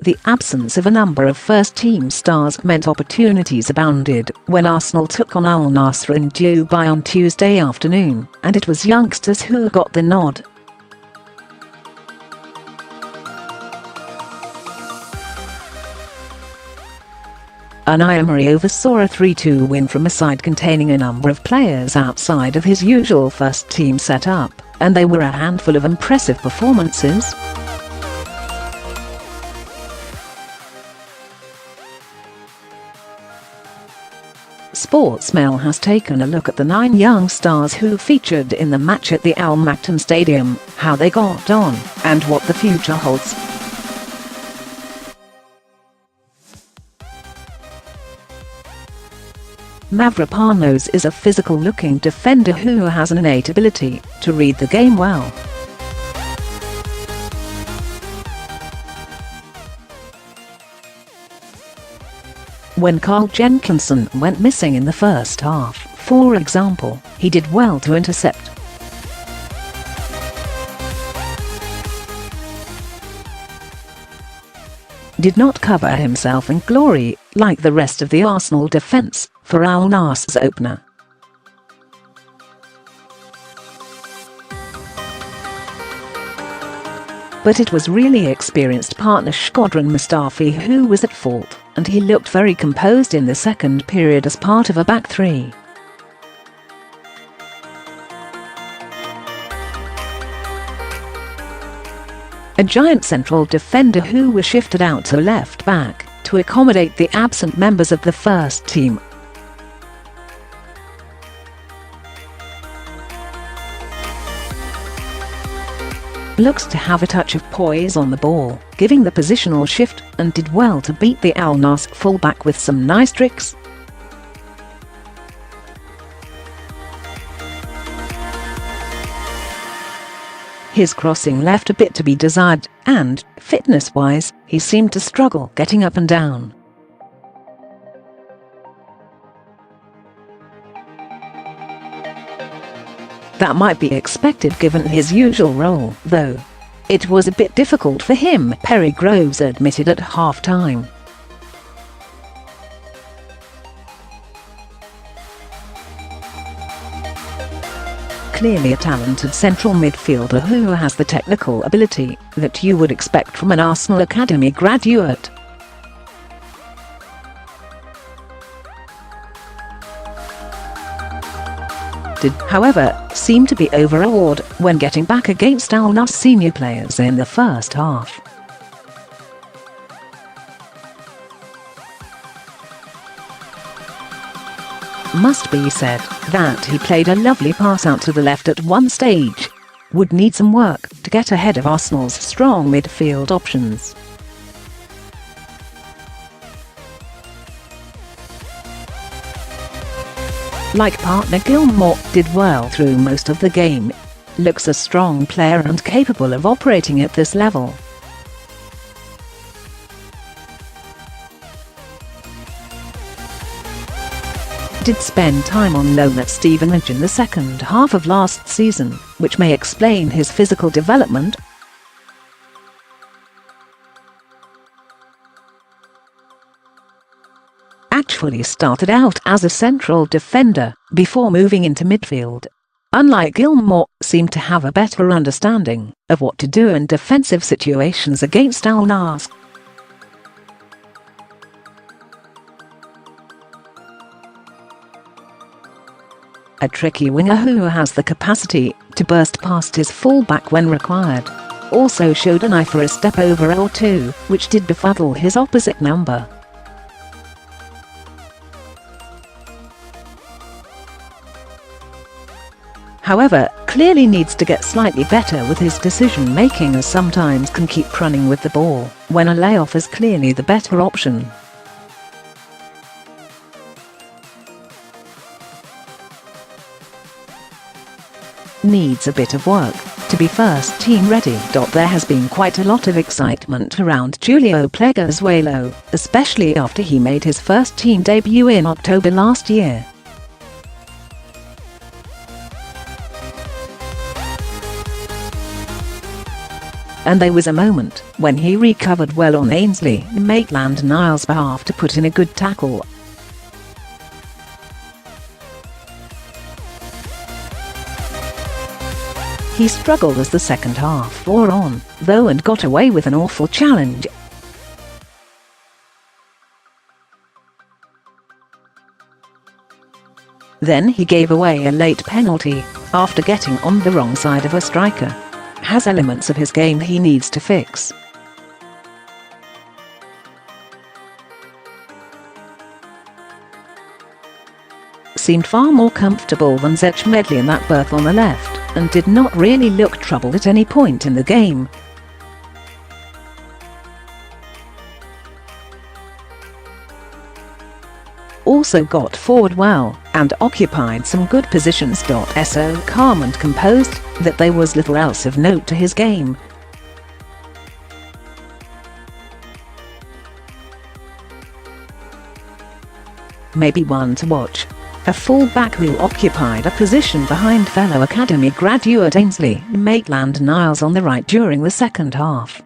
The absence of a number of first-team stars meant opportunities abounded when Arsenal took on Al-Nasr in Dubai on Tuesday afternoon, and it was youngsters who got the nod. Emery oversaw a 3-2 win from a side containing a number of players outside of his usual first-team setup, and they were a handful of impressive performances. Sportsmail has taken a look at the 9 young stars who featured in the match at the Maktoum Stadium, how they got on, and what the future holds. Mavropanos is a physical-looking defender who has an innate ability to read the game well. When Carl Jenkinson went missing in the first half, for example, he did well to intercept. Did not cover himself in glory, like the rest of the Arsenal defence, for Al-Nasr's opener. But it was really experienced partner Shkodran Mustafi who was at fault, and he looked very composed in the second period as part of a back three. A giant central defender who was shifted out to left back to accommodate the absent members of the first team. Looks to have a touch of poise on the ball, giving the positional shift, and did well to beat the Al-Nasr fullback with some nice tricks. His crossing left a bit to be desired, and, fitness-wise, he seemed to struggle getting up and down. That might be expected given his usual role, though. It was a bit difficult for him, Perry Groves admitted at half-time. Clearly a talented central midfielder who has the technical ability that you would expect from an Arsenal Academy graduate. Did, however, seem to be overawed when getting back against Al-Nasr senior players in the first half. Must be said that he played a lovely pass out to the left at one stage. Would need some work to get ahead of Arsenal's strong midfield options. Like partner Gilmour, did well through most of the game. Looks a strong player and capable of operating at this level. Did spend time on loan at Stevenage in the second half of last season, which may explain his physical development. Actually started out as a central defender, before moving into midfield. Unlike Gilmour, seemed to have a better understanding of what to do in defensive situations against Al-Nasr. A tricky winger who has the capacity to burst past his fullback when required. Also showed an eye for a stepover or two, which did befuddle his opposite number. However, clearly needs to get slightly better with his decision-making, as sometimes can keep running with the ball, when a layoff is clearly the better option. Needs a bit of work to be first team ready. There has been quite a lot of excitement around Julio Pleguezuelo, especially after he made his first team debut in October last year. and there was a moment when he recovered well on Ainsley Maitland-Niles' behalf to put in a good tackle. He struggled as the second half wore on, though, and got away with an awful challenge. Then he gave away a late penalty, after getting on the wrong side of a striker. Has elements of his game he needs to fix. Seemed far more comfortable than Zech in that berth on the left, and did not really look troubled at any point in the game. Also got forward well, and occupied some good positions. So calm and composed, that there was little else of note to his game. Maybe one to watch. A full-back who occupied a position behind fellow academy graduate Ainsley Maitland-Niles on the right during the second half.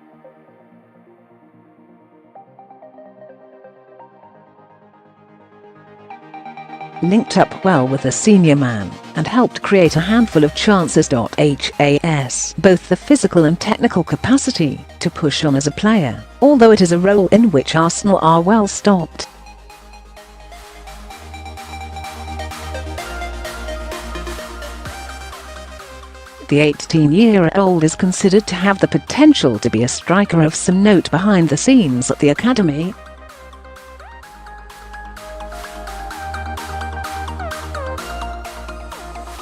Linked up well with the senior man, and helped create a handful of chances. Has both the physical and technical capacity to push on as a player, although it is a role in which Arsenal are well stopped. The 18-year-old is considered to have the potential to be a striker of some note behind the scenes at the academy.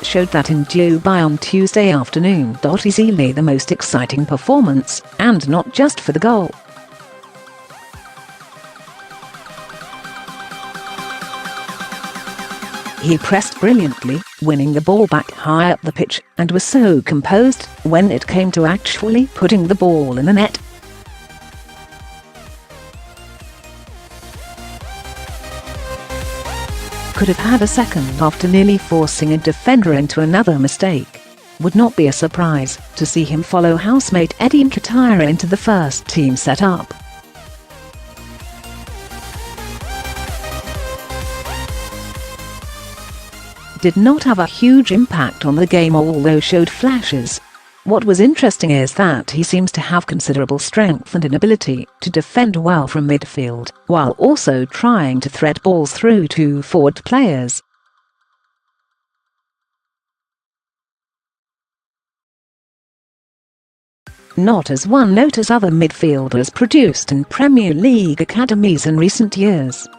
Showed that in Dubai on Tuesday afternoon. Easily the most exciting performance, and not just for the goal. He pressed brilliantly, winning the ball back high up the pitch, and was so composed when it came to actually putting the ball in the net. Could have had a second after nearly forcing a defender into another mistake. Would not be a surprise to see him follow housemate Eddie Nketiah into the first team setup. Did not have a huge impact on the game, although showed flashes. What was interesting is that he seems to have considerable strength and an ability to defend well from midfield, while also trying to thread balls through to forward players. Not as one note as other midfielders produced in Premier League academies in recent years.